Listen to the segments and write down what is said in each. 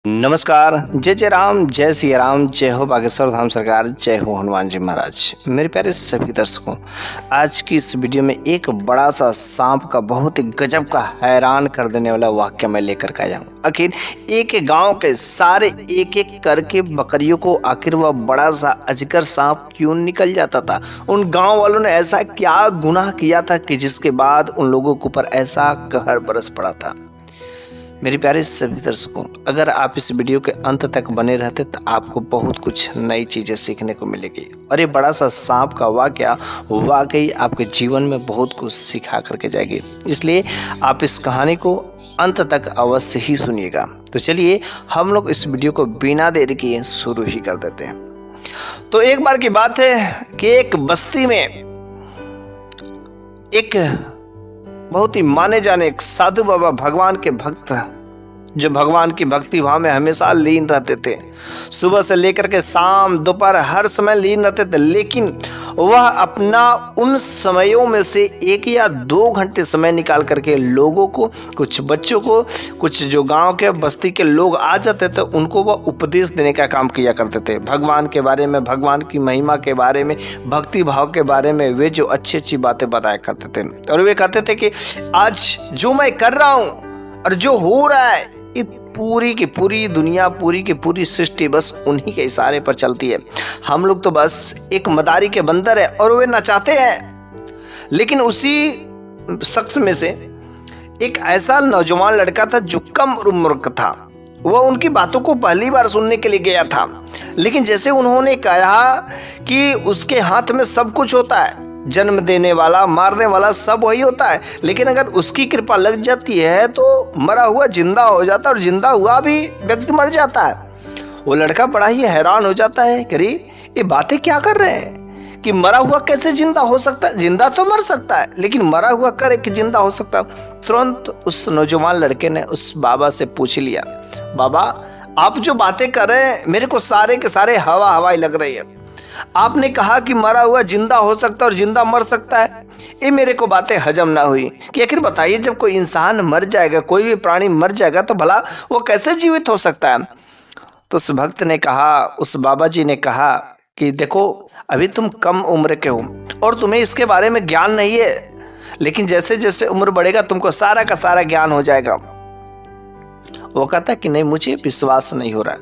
नमस्कार। जय जय राम, जय सिया राम, जय हो बागेश्वर धाम सरकार, जय हो हनुमान जी महाराज। मेरे प्यारे सभी दर्शकों, आज की इस वीडियो में एक बड़ा सा सांप का बहुत ही गजब का हैरान कर देने वाला वाक्य मैं लेकर के आया हूँ। आखिर एक गांव के सारे एक एक करके बकरियों को आखिर वह बड़ा सा अजगर सांप क्यों निकल जाता था। उन गाँव वालों ने ऐसा क्या गुनाह किया था कि जिसके बाद उन लोगों के ऊपर ऐसा कहर बरस पड़ा था। मेरे प्यारे सभी दर्शकों, अगर आप इस वीडियो के अंत तक बने रहते तो आपको बहुत कुछ नई चीज़ें सीखने को मिलेगी और ये बड़ा सा सांप का वाकया वाकई आपके जीवन में बहुत कुछ सिखा करके जाएगी। इसलिए आप इस कहानी को अंत तक अवश्य ही सुनिएगा। तो चलिए हम लोग इस वीडियो को बिना देरी किए शुरू ही कर देते हैं। तो एक बार की बात है कि एक बस्ती में एक बहुत ही माने जाने एक साधु बाबा, भगवान के भक्त, जो भगवान की भक्ति भाव में हमेशा लीन रहते थे। सुबह से लेकर के शाम दोपहर हर समय लीन रहते थे, लेकिन वह अपना उन समयों में से 1 या 2 घंटे समय निकाल करके लोगों को, कुछ बच्चों को, कुछ जो गांव के बस्ती के लोग आ जाते थे उनको वह उपदेश देने का काम किया करते थे। भगवान के बारे में, भगवान की महिमा के बारे में, भक्ति भाव के बारे में वे जो अच्छी अच्छी बातें बताया करते थे। और वे कहते थे कि आज जो मैं कर रहा हूँ और जो हो रहा है, ये पूरी की पूरी दुनिया, पूरी की पूरी सृष्टि बस उन्हीं के इशारे पर चलती है। हम लोग तो बस एक मदारी के बंदर है और वे नचाते हैं। लेकिन उसी शख्स में से एक ऐसा नौजवान लड़का था जो कम उम्र का था। वह उनकी बातों को पहली बार सुनने के लिए गया था, लेकिन जैसे उन्होंने कहा कि उसके हाथ में सब कुछ होता है, जन्म देने वाला, मारने वाला सब वही होता है, लेकिन अगर उसकी कृपा लग जाती है तो मरा हुआ जिंदा हो जाता है और जिंदा हुआ भी व्यक्ति मर जाता है। वो लड़का बड़ा ही हैरान हो जाता है कि ये बातें क्या कर रहे हैं कि मरा हुआ कैसे जिंदा हो सकता है। जिंदा तो मर सकता है, लेकिन मरा हुआ करे कि जिंदा हो सकता है। तुरंत उस नौजवान लड़के ने उस बाबा से पूछ लिया, बाबा आप जो बातें कर रहे हैं मेरे को सारे के सारे हवा हवाई लग रही है। आपने कहा कि मरा हुआ जिंदा हो सकता है और जिंदा मर सकता है, ये मेरे को बातें हजम ना हुई कि आखिर बताइए, जब कोई इंसान मर जाएगा, कोई भी प्राणी मर जाएगा तो भला वो कैसे जीवित हो सकता है। तो उस भक्त ने कहा, उस बाबा जी ने कहा कि देखो अभी तुम कम उम्र के हो और तुम्हें इसके बारे में ज्ञान नहीं है, लेकिन जैसे जैसे उम्र बढ़ेगा तुमको सारा का सारा ज्ञान हो जाएगा। वो कहता कि नहीं, मुझे विश्वास नहीं हो रहा,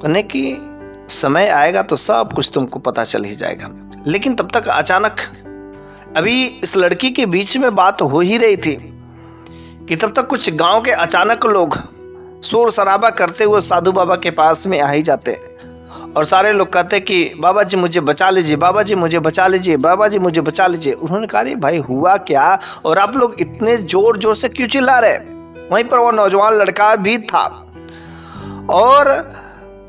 कहने की समय आएगा तो सब कुछ तुमको पता चल ही जाएगा। लेकिन तब तक अचानक अभी इस लड़की के बीच में बात हो ही रही थी कि तब तक कुछ गांव के अचानक लोग शोर शराबा करते हुए साधु बाबा के पास में आ ही जाते और सारे लोग कहते कि बाबा जी मुझे बचा लीजिए, बाबा जी मुझे बचा लीजिए, बाबा जी मुझे बचा लीजिए। उन्होंने कहा अरे भाई हुआ क्या और आप लोग इतने जोर जोर से क्यों चिल्ला रहे। वहीं पर वो नौजवान लड़का भी था और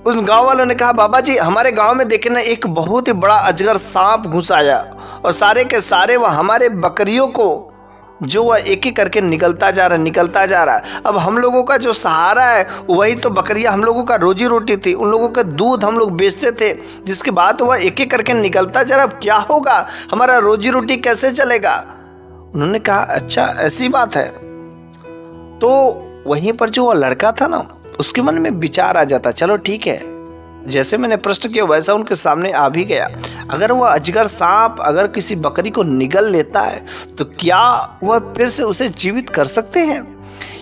उस गांव वालों ने कहा बाबा जी हमारे गांव में देखे ना एक बहुत ही बड़ा अजगर सांप घुस आया और सारे के सारे वह हमारे बकरियों को जो वह एक एक करके निकलता जा रहा है। अब हम लोगों का जो सहारा है वही तो बकरियां, हम लोगों का रोजी रोटी थी, उन लोगों का दूध हम लोग बेचते थे, जिसके बाद वह एक एक करके निकलता जा रहा। अब क्या होगा, हमारा रोजी रोटी कैसे चलेगा। उन्होंने कहा अच्छा ऐसी बात है। तो वहीं पर जो वह लड़का था ना, उसके मन में विचार आ जाता, चलो ठीक है, जैसे मैंने प्रश्न किया वैसा उनके सामने आ भी गया। अगर वह अजगर सांप अगर किसी बकरी को निगल लेता है तो क्या वह फिर से उसे जीवित कर सकते हैं,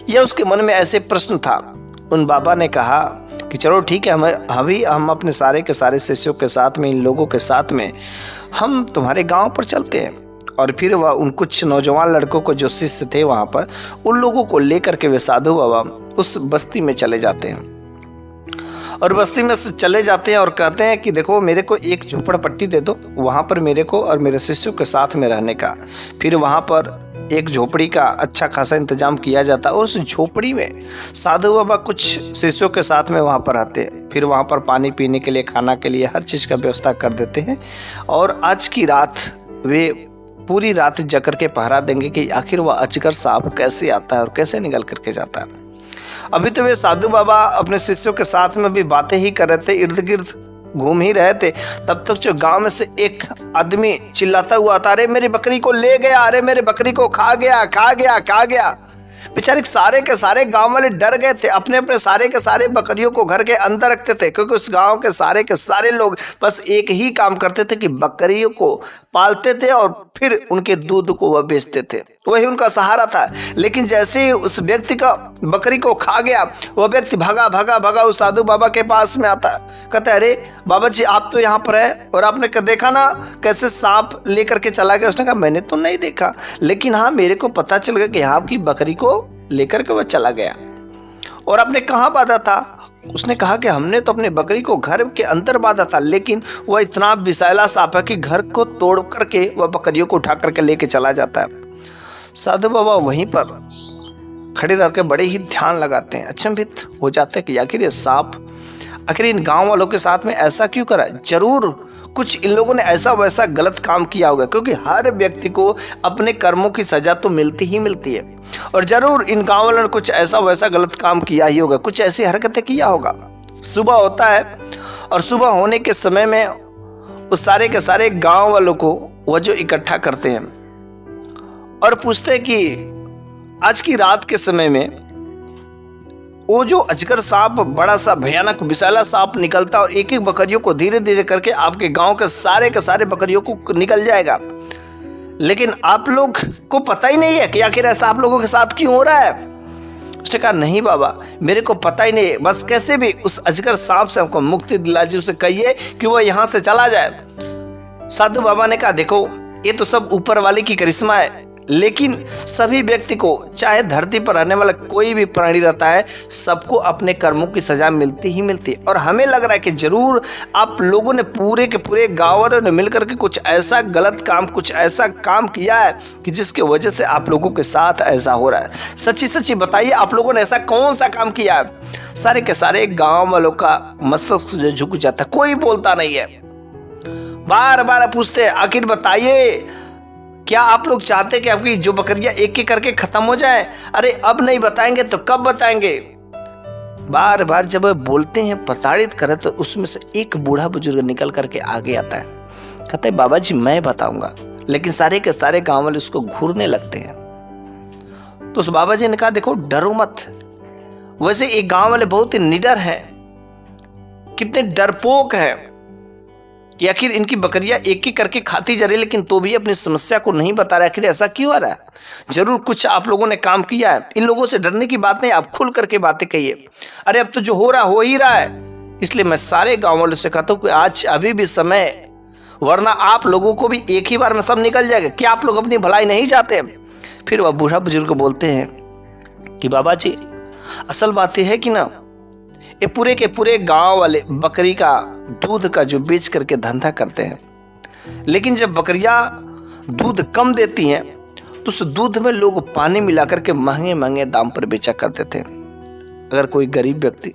यह उसके मन में ऐसे प्रश्न था। उन बाबा ने कहा कि चलो ठीक है, हम अपने सारे के सारे शिष्यों के साथ में, इन लोगों के साथ में हम तुम्हारे गाँव पर चलते हैं। और फिर वह उन कुछ नौजवान लड़कों को जो शिष्य थे वहाँ पर, उन लोगों को लेकर के वे साधु बाबा उस बस्ती में चले जाते हैं और बस्ती में से चले जाते हैं और कहते हैं कि देखो मेरे को एक झोपड़पट्टी दे दो, वहाँ पर मेरे को और मेरे शिष्यों के साथ में रहने का। फिर वहाँ पर एक झोपड़ी का अच्छा खासा इंतजाम किया जाता है और उस झोपड़ी में साधु बाबा कुछ शिष्यों के साथ में वहाँ पर रहते हैं। फिर वहाँ पर पानी पीने के लिए, खाना के लिए हर चीज़ का व्यवस्था कर देते हैं और आज की रात वे पूरी रात जकर के पहरा देंगे कि आखिर वह अजगर सांप कैसे आता है और कैसे निकल करके जाता है। अभी तो वे साधु बाबा अपने शिष्यों के साथ में भी बातें ही कर रहे थे, इर्द गिर्द घूम ही रहे थे। तब तक जो गांव में से एक आदमी चिल्लाता हुआ आता, अरे मेरी बकरी को ले गया, अरे मेरी बकरी को खा गया। बेचारे सारे के सारे गांव वाले डर गए थे, अपने अपने सारे के सारे बकरियों को घर के अंदर रखते थे, क्योंकि उस गांव के सारे लोग बस एक ही काम करते थे कि बकरियों को पालते थे और फिर उनके दूध को वह बेचते थे, वही उनका सहारा था। लेकिन जैसे ही उस व्यक्ति का बकरी को खा गया, वह व्यक्ति भागा भागा भागा उस साधु बाबा के पास में आता, कहता है अरे बाबा जी आप तो यहाँ पर है और आपने देखा ना कैसे सांप लेकर के चला गया। उसने कहा मैंने तो नहीं देखा, लेकिन हाँ मेरे को पता चल गया कि आपकी बकरी को लेकर के वह चला गया। और आपने कहाँ बांधा था? उसने कहा कि हमने तो अपने बकरी को घर के अंदर बांधा था, लेकिन वह इतना विषैला सांप है कि घर को तोड़ करके वह बकरियों को उठा करके लेके चला जाता है। साधु बाबा वहीं पर खड़े रहकर बड़े ही ध्यान लगाते हैं, अचंभित हो जाते हैं कि आखिर ये सांप आखिर इन गांव वालों के साथ में ऐसा क्यों करा। जरूर कुछ इन लोगों ने ऐसा वैसा गलत काम किया होगा, क्योंकि हर व्यक्ति को अपने कर्मों की सजा तो मिलती ही मिलती है, और जरूर इन गांव वालों ने कुछ ऐसा वैसा गलत काम किया ही होगा, कुछ ऐसी हरकतें किया होगा। सुबह होता है और सुबह होने के समय में उस सारे के सारे गांव वालों को वह जो इकट्ठा करते हैं और पूछते हैं कि आज की रात के समय में वो जो अजगर सांप बड़ा सा भयानक विषैला सांप निकलता और एक एक बकरियों को धीरे धीरे करके आपके गांव के सारे बकरियों को निकल जाएगा, लेकिन आप लोग को पता ही नहीं है कि आखिर ऐसा आप लोगों के साथ क्यों हो रहा है। उसने कहा नहीं बाबा मेरे को पता ही नहीं है, बस कैसे भी उस अजगर सांप से हमको मुक्ति दिला जी, उसे कहिए कि वह यहाँ से चला जाए। साधु बाबा ने कहा देखो ये तो सब ऊपर वाले की करिश्मा है, लेकिन सभी व्यक्ति को चाहे धरती पर रहने वाला कोई भी प्राणी रहता है, सबको अपने कर्मों की सजा मिलती ही मिलती है। और हमें लग रहा है कि जरूर आप लोगों ने पूरे के पूरे गाँव वालों ने मिलकर के कुछ ऐसा गलत काम, कुछ ऐसा काम किया है कि जिसके वजह से आप लोगों के साथ ऐसा हो रहा है। सच्ची सच्ची बताइए आप लोगों ने ऐसा कौन सा काम किया है। सारे के सारे गाँव वालों का मस्तक जो झुक जाता है, कोई बोलता नहीं है, बार बार पूछते हैं आखिर बताइए क्या आप लोग चाहते कि आपकी जो बकरियां एक एक करके खत्म हो जाए? अरे अब नहीं बताएंगे तो कब बताएंगे? बार बार जब बोलते हैं प्रताड़ित करे तो उसमें से एक बूढ़ा बुजुर्ग निकल करके आगे आता है, कहते हैं बाबा जी मैं बताऊंगा, लेकिन सारे के सारे गांव वाले उसको घूरने लगते हैं। तो उस बाबा जी ने कहा देखो डरो मत, वैसे एक गांव वाले बहुत ही निडर हैं, कितने डरपोक हैं कि आखिर इनकी बकरियां एक एक करके खाती जा रही, लेकिन तो भी अपनी समस्या को नहीं बता रहा आखिर ऐसा क्यों आ रहा है। जरूर कुछ आप लोगों ने काम किया है, इन लोगों से डरने की बात नहीं, आप खुल करके बातें कहिए। अरे अब तो जो हो रहा हो ही रहा है, इसलिए मैं सारे गाँव वालों से कहता हूँ कि आज अभी भी समय, वरना आप लोगों को भी एक ही बार में सब निकल जाएगा। क्या आप लोग अपनी भलाई नहीं चाहते? फिर वह बूढ़ा बुजुर्ग बोलते हैं कि बाबा जी असल बात यह है कि ना ये पूरे के पूरे गांव वाले बकरी का दूध का जो बेच करके धंधा करते हैं, लेकिन जब बकरियां दूध कम देती हैं तो उस दूध में लोग पानी मिलाकर के महंगे महंगे दाम पर बेचा करते थे। अगर कोई गरीब व्यक्ति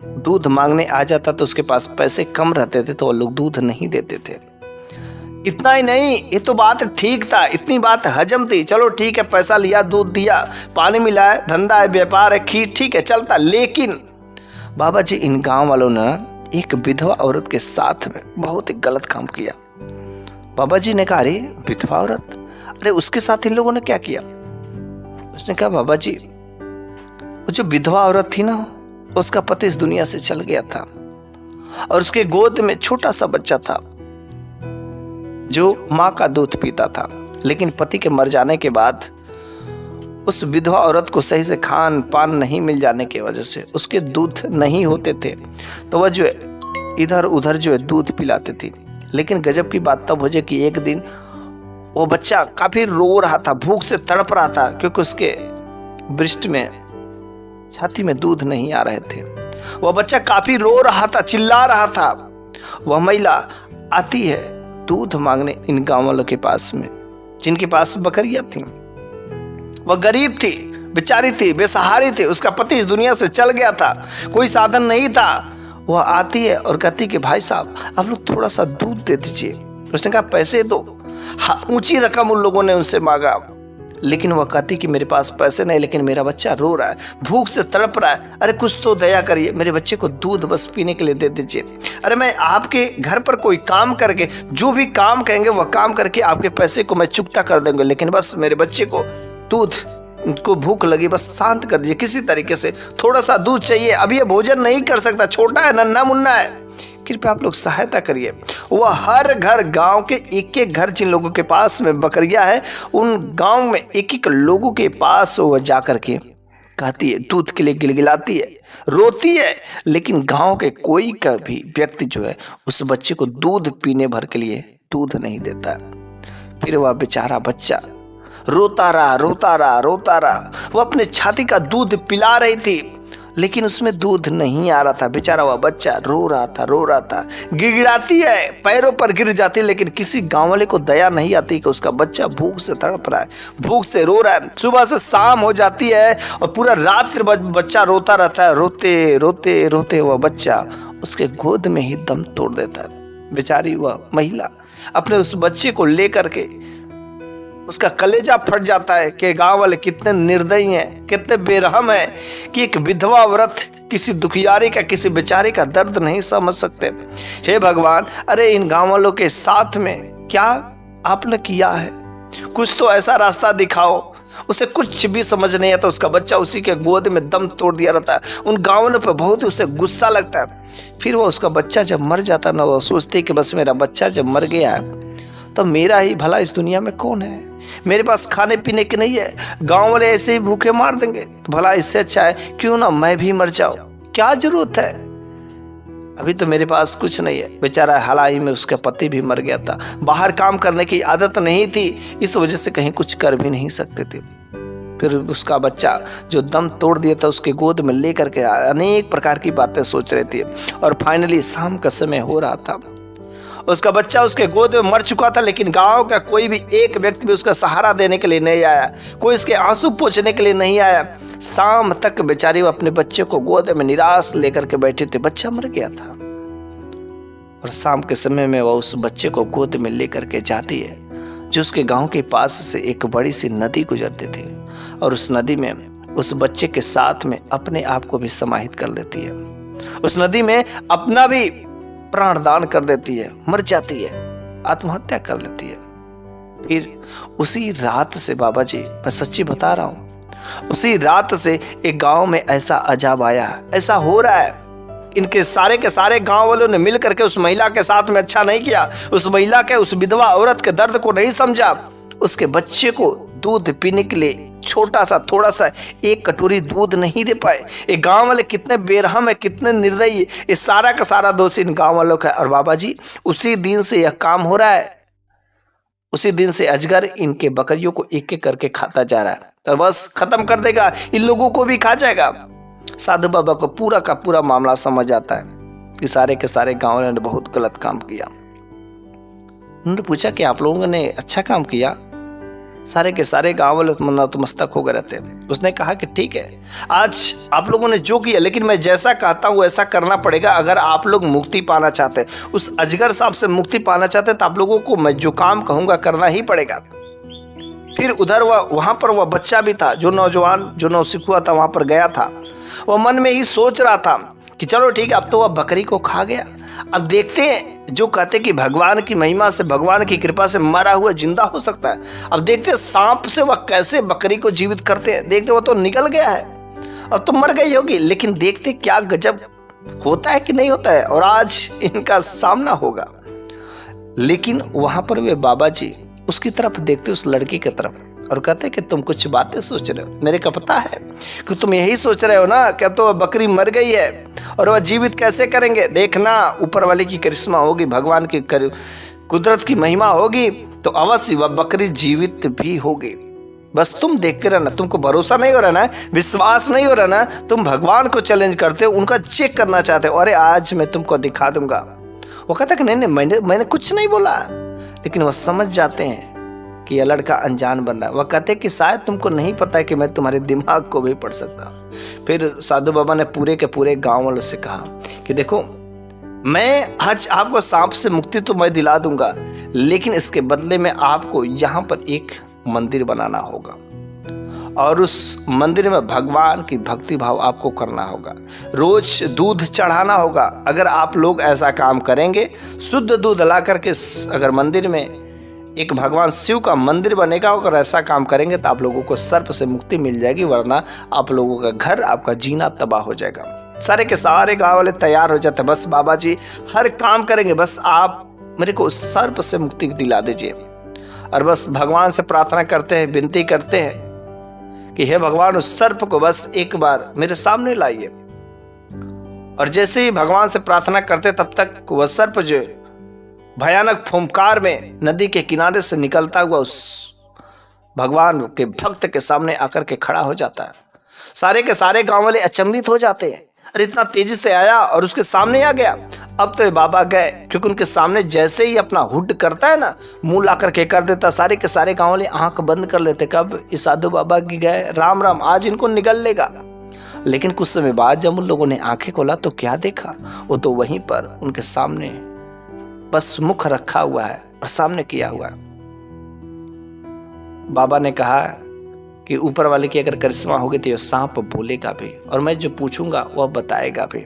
दूध मांगने आ जाता तो उसके पास पैसे कम रहते थे तो वो लोग दूध नहीं देते थे। इतना ही नहीं, ये तो बात ठीक था, इतनी बात हजम थी, चलो ठीक है पैसा लिया दूध दिया पानी मिलाया, धंधा है व्यापार है खीर ठीक है चलता। लेकिन बाबा जी इन गांव वालों ने एक विधवा औरत के साथ में बहुत ही गलत काम किया। बाबा जी ने कहा अरे विधवा औरत, अरे उसके साथ इन लोगों ने क्या किया? उसने कहा बाबा जी वो जो विधवा औरत थी ना, उसका पति इस दुनिया से चल गया था और उसके गोद में छोटा सा बच्चा था जो माँ का दूध पीता था, लेकिन पति के मर जाने के बाद उस विधवा औरत को सही से खान पान नहीं मिल जाने की वजह से उसके दूध नहीं होते थे, तो वह जो है इधर उधर जो है दूध पिलाती थी। लेकिन गजब की बात तब हो जाए कि एक दिन वो बच्चा काफी रो रहा था, भूख से तड़प रहा था, क्योंकि उसके ब्रेस्ट में छाती में दूध नहीं आ रहे थे। वह बच्चा काफी रो रहा था, चिल्ला रहा था। वह महिला आती है दूध मांगने इन गाँव वालों के पास में जिनके पास बकरियां थी। वह गरीब थी, बेचारी थी, बेसहारी थी, उसका पति इस दुनिया से चल गया था, कोई साधन नहीं था। वह आती है और कहती कि भाई साहब आप लोग थोड़ा सा दूध दे दीजिए। उसने कहा पैसे दो। हाँ, ऊंची रकम उन लोगों ने उनसे मांगा, लेकिन वह कहती कि मेरे पास पैसे नहीं, लेकिन मेरा बच्चा रो रहा है, भूख से तड़प रहा है, अरे कुछ तो दया करिए, मेरे बच्चे को दूध बस पीने के लिए दे दीजिए। अरे मैं आपके घर पर कोई काम करके, जो भी काम कहेंगे वह काम करके आपके पैसे को मैं चुकता कर दूंगा, लेकिन बस मेरे बच्चे को दूध को भूख लगी, बस शांत कर दीजिए किसी तरीके से, थोड़ा सा दूध चाहिए, अभी ये भोजन नहीं कर सकता, छोटा है, नन्हा मुन्ना है, कृपया आप लोग सहायता करिए। वह हर घर, गांव के एक एक घर जिन लोगों के पास में बकरियां है, उन गांव में एक एक लोगों के पास वह जा करके कहती है, दूध के लिए गिलगिलाती है, रोती है, लेकिन गांव के कोई का भी व्यक्ति जो है उस बच्चे को दूध पीने भर के लिए दूध नहीं देता। फिर वह बेचारा बच्चा रोता रहा। वो अपने छाती का दूध पिला रही थी, लेकिन उसमें दूध नहीं आ रहा था। बेचारा वह बच्चा रो रहा था, गिड़गिड़ाती है, पैरों पर गिर जाती है, लेकिन किसी गांव वाले को दया नहीं आती कि उसका बच्चा भूख से तड़प रहा है, भूख से रो रहा है। सुबह से शाम हो जाती है और पूरा रात बच्चा रोता रहता है। रोते वह बच्चा उसके गोद में ही दम तोड़ देता है। बेचारी वह महिला अपने उस बच्चे को लेकर के, उसका कलेजा फट जाता है कि गांव वाले कितने निर्दयी हैं, कितने बेरहम हैं कि एक विधवा औरत किसी दुखियारी का, किसी बेचारे का दर्द नहीं समझ सकते। हे भगवान, अरे इन गांव वालों के साथ में क्या आपने किया है? कुछ तो ऐसा रास्ता दिखाओ। उसे कुछ भी समझ नहीं आता, उसका बच्चा उसी के गोद में दम तोड़ दिया रहता है। उन गाँव वालों पर बहुत ही उसे गुस्सा लगता है। फिर वो उसका बच्चा जब मर जाता ना, वो सोचती कि बस मेरा बच्चा जब मर गया है तो मेरा ही भला इस दुनिया में कौन है? मेरे पास खाने पीने की नहीं है, गांव वाले ऐसे ही भूखे मार देंगे, तो भला इससे अच्छा है क्यों ना मैं भी मर जाऊं, क्या जरूरत है? अभी तो मेरे पास कुछ नहीं है। बेचारा हाल ही में उसका पति भी मर गया था, बाहर काम करने की आदत नहीं थी, इस वजह से कहीं कुछ कर भी नहीं सकते थे। फिर उसका बच्चा जो दम तोड़ दिया था, उसके गोद में लेकर के अनेक प्रकार की बातें सोच रही थी, और फाइनली शाम का समय हो रहा था। उसका बच्चा उसके गोद में मर चुका था, लेकिन गांव का कोई भी एक व्यक्ति भी उसका सहारा देने के लिए नहीं आया, कोई उसके आंसू पोंछने के लिए नहीं आया। शाम तक बेचारी वो अपने बच्चे को गोद में निराश लेकर के बैठे थे, बच्चा मर गया था। और शाम के समय में वह उस बच्चे को गोद में लेकर के जाती है, जो उसके गांव के पास से एक बड़ी सी नदी गुजरती थी, और उस नदी में उस बच्चे के साथ में अपने आप को भी समाहित कर लेती है। उस नदी में अपना भी प्राण दान कर देती है, मर जाती है, आत्महत्या कर लेती है। फिर उसी रात से, बाबा जी मैं सच्ची बता रहा हूं, उसी रात से एक गांव में ऐसा अजाब आया, ऐसा हो रहा है। इनके सारे के सारे गांव वालों ने मिल करके उस महिला के साथ में अच्छा नहीं किया, उस महिला के, उस विधवा औरत के दर्द को नहीं समझा। उसके बच्चे को दूध पीने के लिए छोटा सा, थोड़ा सा एक कटोरी दूध नहीं दे पाए। ये गांव वाले कितने बेरहम है, कितने निर्दयी, ये सारा का सारा दोष इन गांव वालों का है। और बाबा जी उसी दिन से यह काम हो रहा है, उसी दिन से अजगर इनके बकरियों को एक एक करके खाता जा रहा है, और बस खत्म कर देगा, इन लोगों को भी खा जाएगा। साधु बाबा को पूरा का पूरा मामला समझ आता है कि सारे के सारे गांव वालों ने बहुत गलत काम किया। उन्होंने पूछा कि आप लोगों ने अच्छा काम किया? सारे के सारे गांव वाले नतमस्तक हो गए रहते। उसने कहा कि ठीक है, आज आप लोगों ने जो किया, लेकिन मैं जैसा कहता हूँ वैसा करना पड़ेगा। अगर आप लोग मुक्ति पाना चाहते हैं, उस अजगर साहब से मुक्ति पाना चाहते हैं, तो आप लोगों को मैं जो काम कहूँगा करना ही पड़ेगा। फिर उधर वहाँ पर वह बच्चा भी था, जो नौजवान, जो नौसिखुआ था, वहाँ पर गया था। वह मन में ही सोच रहा था कि चलो ठीक है, अब तो वह बकरी को खा गया, अब देखते हैं, जो कहते कि भगवान की महिमा से, भगवान की कृपा से मरा हुआ जिंदा हो सकता है। अब देखते हैं सांप से वह कैसे बकरी को जीवित करते हैं। देखते वो तो निकल गया है, अब तो मर गई होगी, लेकिन देखते क्या गजब होता है कि नहीं होता है, और आज इनका सामना होगा। लेकिन वहां पर वे बाबा जी उसकी तरफ देखते, उस लड़की की तरफ, और कहते कि तुम कुछ बातें सोच रहे हो, मेरे को पता है कि तुम यही सोच रहे हो ना कि अब तो वह बकरी मर गई है और वह जीवित कैसे करेंगे। देखना, ऊपर वाले की करिश्मा होगी, भगवान की कुदरत की महिमा होगी, तो अवश्य वह बकरी जीवित भी होगी। बस तुम देखते रहना, तुमको भरोसा नहीं हो रहा ना, विश्वास नहीं हो रहा ना, तुम भगवान को चैलेंज करते हो, उनका चेक करना चाहते हो, अरे आज मैं तुमको दिखा दूंगा। वो कहता कि नहीं, मैंने कुछ नहीं बोला, लेकिन वह समझ जाते हैं कि यह लड़का अनजान बन रहा है। वह कहते कि शायद तुमको नहीं पता है कि मैं तुम्हारे दिमाग को भी पढ़ सकता। फिर साधु बाबा ने पूरे के पूरे गांव वालों से कहा कि देखो, मैं आज आपको सांप से मुक्ति तो मैं दिला दूंगा, लेकिन इसके बदले में आपको यहाँ पर एक मंदिर बनाना होगा, और उस मंदिर में भगवान की भक्ति भाव आपको करना होगा, रोज दूध चढ़ाना होगा। अगर आप लोग ऐसा काम करेंगे, शुद्ध दूध ला करके अगर मंदिर में एक भगवान शिव का मंदिर बनेगा। अगर ऐसा काम करेंगे तो आप लोगों को सर्प से मुक्ति मिल जाएगी, वरना आप लोगों का घर, आपका जीना तबाह हो जाएगा। सारे के सारे गांव वाले तैयार हो जाते, बस बाबा जी हर काम करेंगे, बस आप मेरे को उस सर्प से मुक्ति दिला दीजिए। और बस भगवान से प्रार्थना करते हैं, विनती करते हैं कि हे भगवान उस सर्प को बस एक बार मेरे सामने लाइए। और जैसे ही भगवान से प्रार्थना करते तब तक वह सर्प जो भयानक फुंकार में नदी के किनारे से निकलता हुआ उस भगवान के भक्त के सामने आकर के खड़ा हो जाता है। सारे के सारे गांव वाले अचंभित हो जाते हैं, अरे इतना तेजी से आया और उसके सामने आ गया। अब तो ये बाबा गए, क्योंकि उनके सामने जैसे ही अपना हुड करता है ना, मुंह ला करके कर देता, सारे के सारे गांव वाले आंख बंद कर लेते, कब इस साधु बाबा की गए, राम राम, आज इनको निगल लेगा। लेकिन कुछ समय बाद जब उन लोगों ने आंखें खोला तो क्या देखा, वो तो वहीं पर उनके सामने बस मुख रखा हुआ है और सामने किया हुआ है। बाबा ने कहा कि ऊपर वाले की अगर करिश्मा होगी तो ये सांप बोलेगा भी, और मैं जो पूछूंगा वह बताएगा भी।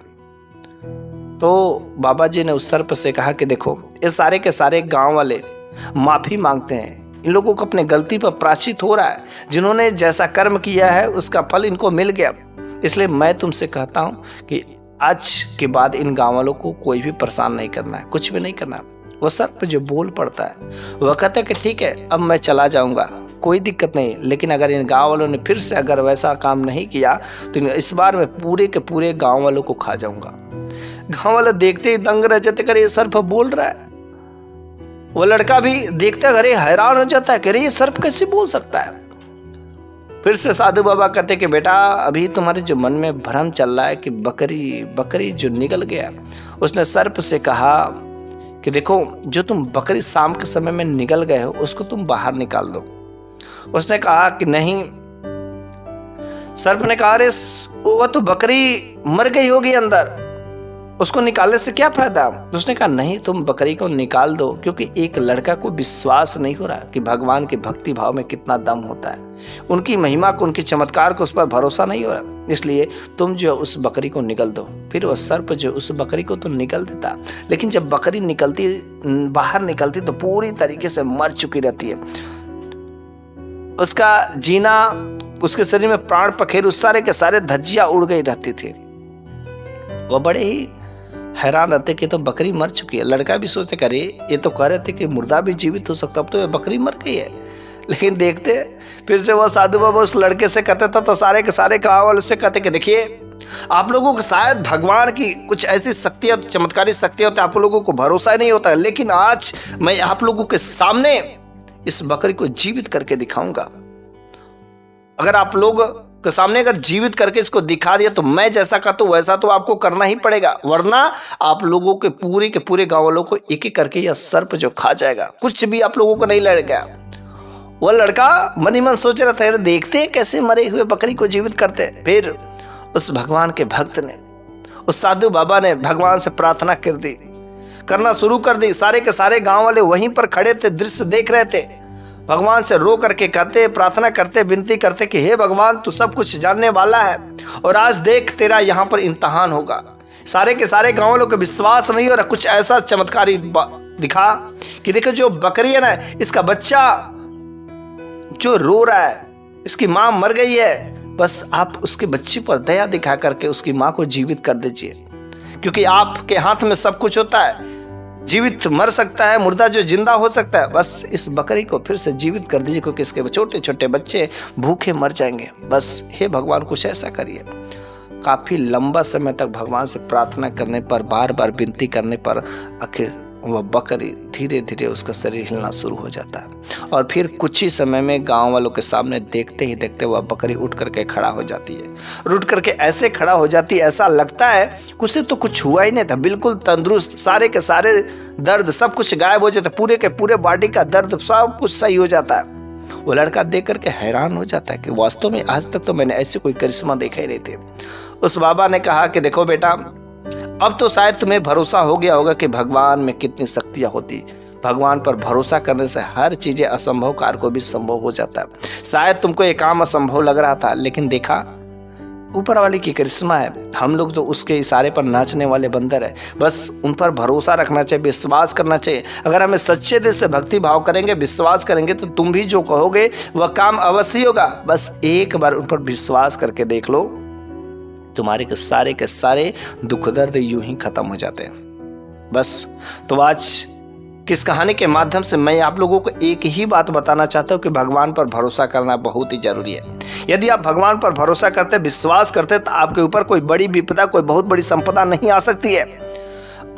तो बाबा जी ने उस सर्प से कहा कि देखो, ये सारे के सारे गांव वाले माफी मांगते हैं, इन लोगों को अपने गलती पर प्रायश्चित हो रहा है, जिन्होंने जैसा कर्म किया है उसका फल इनको मिल गया। इसलिए मैं तुमसे कहता हूं कि आज के बाद इन गांव वालों को कोई भी परेशान नहीं करना है, कुछ भी नहीं करना है। वो सर्प जो बोल पड़ता है, वह कहता है कि ठीक है, अब मैं चला जाऊंगा, कोई दिक्कत नहीं, लेकिन अगर इन गांव वालों ने फिर से अगर वैसा काम नहीं किया तो इस बार मैं पूरे के पूरे गांव वालों को खा जाऊंगा। गांव वाले देखते ही दंग रह जाते, करे ये सर्प बोल रहा है। वो लड़का भी देखते अरे हैरान हो जाता है, करे ये सर्प कैसे बोल सकता है। फिर से साधु बाबा कहते कि बेटा, अभी तुम्हारे जो मन में भ्रम चल रहा है कि बकरी जो निकल गया। उसने सर्प से कहा कि देखो, जो तुम बकरी शाम के समय में निकल गए हो उसको तुम बाहर निकाल दो। उसने कहा कि नहीं। सर्प ने कहा, अरे वह तो बकरी मर गई होगी अंदर, उसको निकालने से क्या फायदा। उसने कहा नहीं, तुम बकरी को निकाल दो, क्योंकि एक लड़का को विश्वास नहीं हो रहा कि भगवान के भक्ति भाव में कितना दम होता है, उनकी महिमा को, उनकी चमत्कार को, उस पर भरोसा नहीं हो रहा। इसलिए तुम जो उस बकरी को निकल दो। फिर वह सर्प जो उस बकरी को तो निकल देता, लेकिन जब बकरी निकलती, बाहर निकलती तो पूरी तरीके से मर चुकी रहती है। उसका जीना, उसके शरीर में प्राण पखेरु, उस सारे के सारे धज्जियां उड़ गई रहती थी। वह बड़े ही हैरान रहते कि तो बकरी मर चुकी है। लड़का भी सोचते, करे ये तो कह रहे थे कि मुर्दा भी जीवित हो सकता, अब तो ये बकरी मर गई है। लेकिन देखते फिर से वो साधु बाबा उस लड़के से कहते था, तो सारे के सारे गाँव वालों से कहते कि देखिए, आप लोगों को शायद भगवान की कुछ ऐसी शक्ति और चमत्कारी शक्ति होती है, आप लोगों को भरोसा ही नहीं होता है, लेकिन आज मैं आप लोगों के सामने इस बकरी को जीवित करके दिखाऊंगा। अगर आप लोग के सामने अगर जीवित करके इसको दिखा दिया तो मैं जैसा कहता हूं वैसा तो आपको करना ही पड़ेगा, वरना आप लोगों के पूरे गांव वालों को एक एक करके यह सर्प जो खा जाएगा, कुछ भी आप लोगों को नहीं लगेगा। वह लड़का मन ही मन सोच रहा था, देखते कैसे मरे हुए बकरी को जीवित करते। फिर उस भगवान के भक्त ने, उस साधु बाबा ने भगवान से प्रार्थना करना शुरू कर दी। सारे के सारे गांव वाले वहीं पर खड़े थे, दृश्य देख रहे थे। भगवान से रो करके कहते, प्रार्थना करते, विनती करते कि हे भगवान, तू सब कुछ जानने वाला है और आज देख तेरा यहाँ पर इम्तिहान होगा। सारे के सारे गांव वालों को विश्वास नहीं हो रहा, कुछ ऐसा चमत्कारी दिखा कि देखो जो बकरी है ना, इसका बच्चा जो रो रहा है, इसकी माँ मर गई है, बस आप उसके बच्चे पर दया दिखा करके उसकी माँ को जीवित कर दीजिए, क्योंकि आपके हाथ में सब कुछ होता है। जीवित मर सकता है, मुर्दा जो जिंदा हो सकता है, बस इस बकरी को फिर से जीवित कर दीजिए, क्योंकि इसके छोटे छोटे बच्चे भूखे मर जाएंगे। बस हे भगवान कुछ ऐसा करिए। काफी लंबा समय तक भगवान से प्रार्थना करने पर, बार बार विनती करने पर आखिर वह बकरी धीरे धीरे उसका शरीर हिलना शुरू हो जाता है और फिर कुछ ही समय में गांव वालों के सामने देखते ही देखते वह बकरी उठ करके खड़ा हो जाती है। उठ करके ऐसे खड़ा हो जाती है, ऐसा लगता है उसे तो कुछ हुआ ही नहीं था, बिल्कुल तंदुरुस्त, सारे के सारे दर्द सब कुछ गायब हो जाता है, पूरे के पूरे बॉडी का दर्द सब कुछ सही हो जाता है। वो लड़का देख करके हैरान हो जाता है कि वास्तव में आज तक तो मैंने ऐसे कोई करिश्मा देखा ही नहीं थे। उस बाबा ने कहा कि देखो बेटा, अब तो शायद तुम्हें भरोसा हो गया होगा कि भगवान में कितनी शक्तियां होती। भगवान पर भरोसा करने से हर चीजें असंभव कार्य को भी संभव हो जाता है। शायद तुमको ये काम असंभव लग रहा था, लेकिन देखा ऊपर वाले की करिश्मा है। हम लोग तो उसके इशारे पर नाचने वाले बंदर है। बस उन पर भरोसा रखना चाहिए, विश्वास करना चाहिए। अगर हमें सच्चे दिल से भक्ति भाव करेंगे, विश्वास करेंगे, तो तुम भी जो कहोगे वह काम अवश्य होगा। बस एक बार उन पर विश्वास करके देख लो, तुम्हारे के सारे दुख दर्द यूं ही खत्म हो जाते हैं। बस तो आज किस कहानी के माध्यम से मैं आप लोगों को एक ही बात बताना चाहता हूँ कि भगवान पर भरोसा करना बहुत ही जरूरी है। यदि आप भगवान पर भरोसा करते, विश्वास करते, तो आपके ऊपर कोई बड़ी विपदा, कोई बहुत बड़ी संपदा नहीं आ सकती है।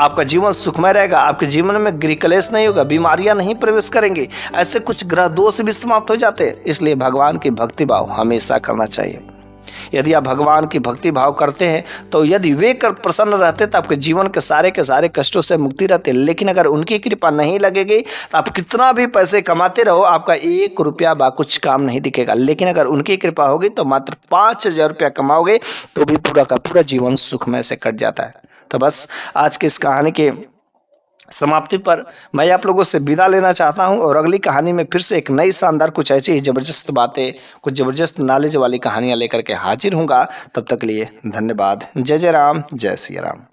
आपका जीवन सुखमय रहेगा, आपके जीवन में गृह कलेश नहीं होगा, बीमारियां नहीं प्रवेश करेंगी, ऐसे कुछ ग्रह दोष भी समाप्त हो जाते हैं। इसलिए भगवान की भक्ति भाव हमेशा करना चाहिए। यदि आप भगवान की भक्ति भाव करते हैं, तो यदि वे कर प्रसन्न रहते, तो आपके जीवन के सारे कष्टों से मुक्ति रहती है। लेकिन अगर उनकी कृपा नहीं लगेगी, तो आप कितना भी पैसे कमाते रहो, आपका 1 रुपया बा कुछ काम नहीं दिखेगा। लेकिन अगर उनकी कृपा होगी, तो मात्र 5,000 रुपया कमाओगे, तो भी पूरा का पूरा जीवन सुखमय से कट जाता है। तो बस आज की इस कहानी के समाप्ति पर मैं आप लोगों से विदा लेना चाहता हूं, और अगली कहानी में फिर से एक नई शानदार कुछ ऐसी ही जबरदस्त बातें, कुछ जबरदस्त नॉलेज वाली कहानियां लेकर के हाजिर हूंगा। तब तक के लिए धन्यवाद। जय जय राम, जय सिया राम।